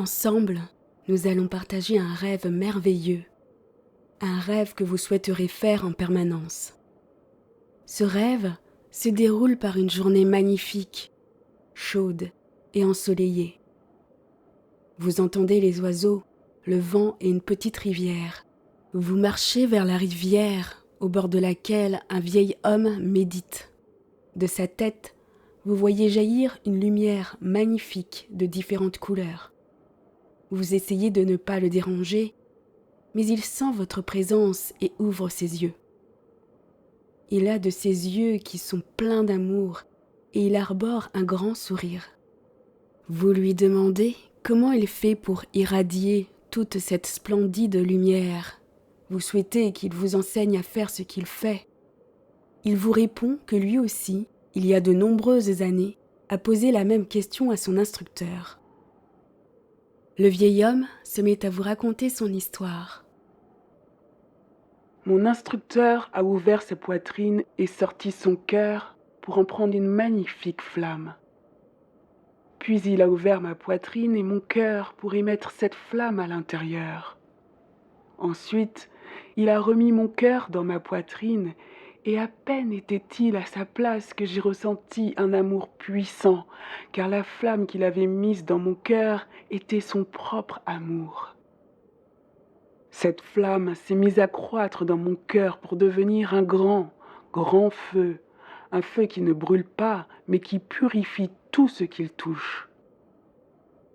Ensemble, nous allons partager un rêve merveilleux, un rêve que vous souhaiterez faire en permanence. Ce rêve se déroule par une journée magnifique, chaude et ensoleillée. Vous entendez les oiseaux, le vent et une petite rivière. Vous marchez vers la rivière, au bord de laquelle un vieil homme médite. De sa tête, vous voyez jaillir une lumière magnifique de différentes couleurs. Vous essayez de ne pas le déranger, mais il sent votre présence et ouvre ses yeux. Il a de ces yeux qui sont pleins d'amour et il arbore un grand sourire. Vous lui demandez comment il fait pour irradier toute cette splendide lumière. Vous souhaitez qu'il vous enseigne à faire ce qu'il fait. Il vous répond que lui aussi, il y a de nombreuses années, a posé la même question à son instructeur. Le vieil homme se met à vous raconter son histoire. Mon instructeur a ouvert sa poitrine et sorti son cœur pour en prendre une magnifique flamme. Puis il a ouvert ma poitrine et mon cœur pour y mettre cette flamme à l'intérieur. Ensuite, il a remis mon cœur dans ma poitrine et à peine était-il à sa place que j'ai ressenti un amour puissant, car la flamme qu'il avait mise dans mon cœur était son propre amour. Cette flamme s'est mise à croître dans mon cœur pour devenir un grand, grand feu, un feu qui ne brûle pas, mais qui purifie tout ce qu'il touche.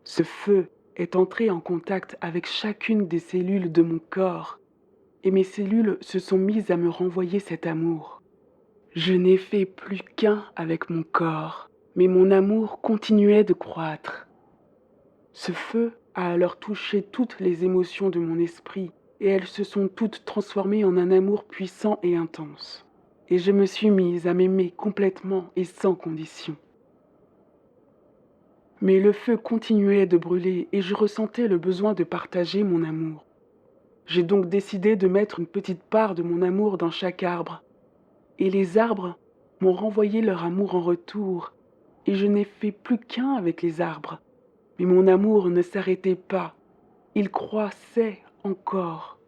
Ce feu est entré en contact avec chacune des cellules de mon corps, et mes cellules se sont mises à me renvoyer cet amour. Je n'ai fait plus qu'un avec mon corps, mais mon amour continuait de croître. Ce feu a alors touché toutes les émotions de mon esprit, et elles se sont toutes transformées en un amour puissant et intense. Et je me suis mise à m'aimer complètement et sans condition. Mais le feu continuait de brûler et je ressentais le besoin de partager mon amour. J'ai donc décidé de mettre une petite part de mon amour dans chaque arbre. Et les arbres m'ont renvoyé leur amour en retour, et je n'ai fait plus qu'un avec les arbres. Mais mon amour ne s'arrêtait pas, il croissait encore.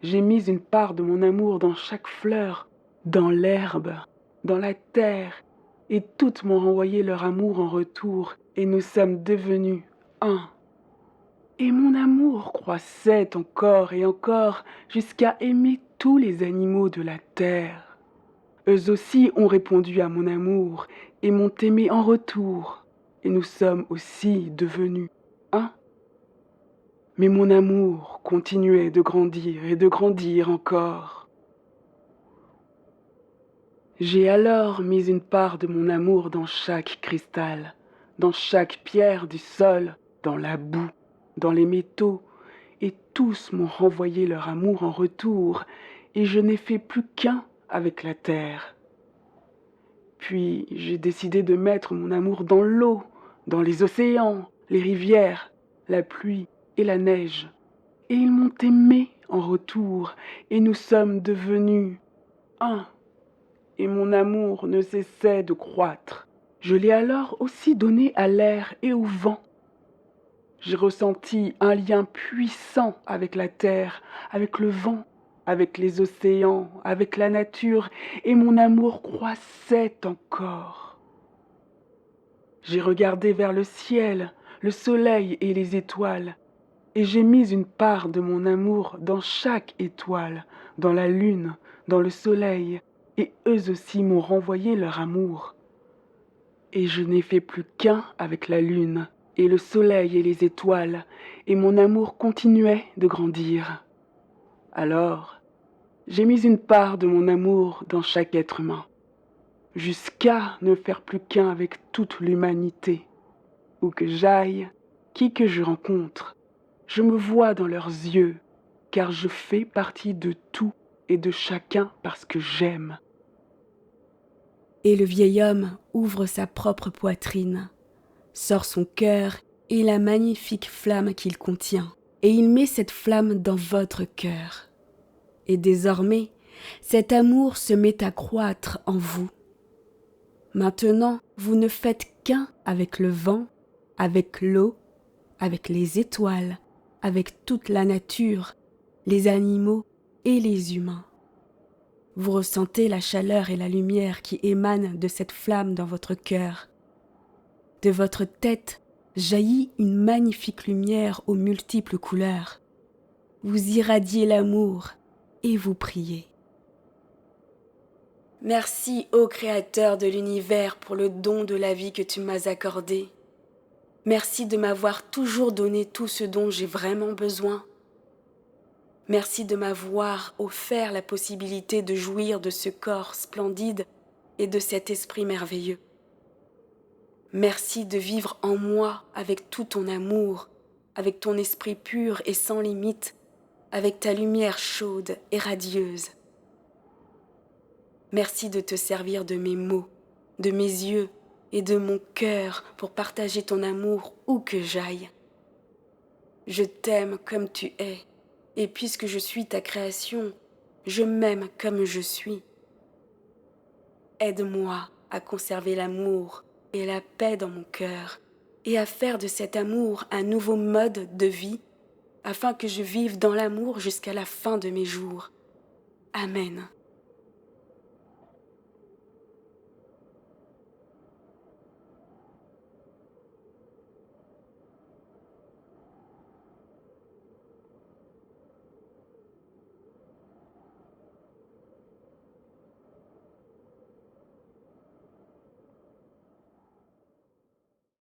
J'ai mis une part de mon amour dans chaque fleur, dans l'herbe, dans la terre, et toutes m'ont renvoyé leur amour en retour, et nous sommes devenus un. Et mon amour croissait encore et encore, jusqu'à aimer tous les animaux de la terre. Eux aussi ont répondu à mon amour, et m'ont aimé en retour, et nous sommes aussi devenus un. Mais mon amour continuait de grandir et de grandir encore. J'ai alors mis une part de mon amour dans chaque cristal, dans chaque pierre du sol, dans la boue, dans les métaux, et tous m'ont renvoyé leur amour en retour, et je n'ai fait plus qu'un avec la terre. Puis j'ai décidé de mettre mon amour dans l'eau, dans les océans, les rivières, la pluie et la neige. Et ils m'ont aimé en retour, et nous sommes devenus un. Et mon amour ne cessait de croître. Je l'ai alors aussi donné à l'air et au vent. J'ai ressenti un lien puissant avec la terre, avec le vent, avec les océans, avec la nature, et mon amour croissait encore. J'ai regardé vers le ciel, le soleil et les étoiles, et j'ai mis une part de mon amour dans chaque étoile, dans la lune, dans le soleil, et eux aussi m'ont renvoyé leur amour. Et je n'ai fait plus qu'un avec la lune, et le soleil et les étoiles, et mon amour continuait de grandir. Alors, j'ai mis une part de mon amour dans chaque être humain, jusqu'à ne faire plus qu'un avec toute l'humanité. Où que j'aille, qui que je rencontre, je me vois dans leurs yeux, car je fais partie de tout et de chacun parce que j'aime. Et le vieil homme ouvre sa propre poitrine, sort son cœur et la magnifique flamme qu'il contient, et il met cette flamme dans votre cœur. Et désormais, cet amour se met à croître en vous. Maintenant, vous ne faites qu'un avec le vent, avec l'eau, avec les étoiles, avec toute la nature, les animaux et les humains. Vous ressentez la chaleur et la lumière qui émanent de cette flamme dans votre cœur. De votre tête jaillit une magnifique lumière aux multiples couleurs. Vous irradiez l'amour et vous priez. Merci, ô Créateur de l'univers, pour le don de la vie que tu m'as accordé. Merci de m'avoir toujours donné tout ce dont j'ai vraiment besoin. Merci de m'avoir offert la possibilité de jouir de ce corps splendide et de cet esprit merveilleux. Merci de vivre en moi avec tout ton amour, avec ton esprit pur et sans limite, avec ta lumière chaude et radieuse. Merci de te servir de mes mots, de mes yeux et de mon cœur pour partager ton amour où que j'aille. Je t'aime comme tu es, et puisque je suis ta création, je m'aime comme je suis. Aide-moi à conserver l'amour et la paix dans mon cœur, et à faire de cet amour un nouveau mode de vie, afin que je vive dans l'amour jusqu'à la fin de mes jours. Amen.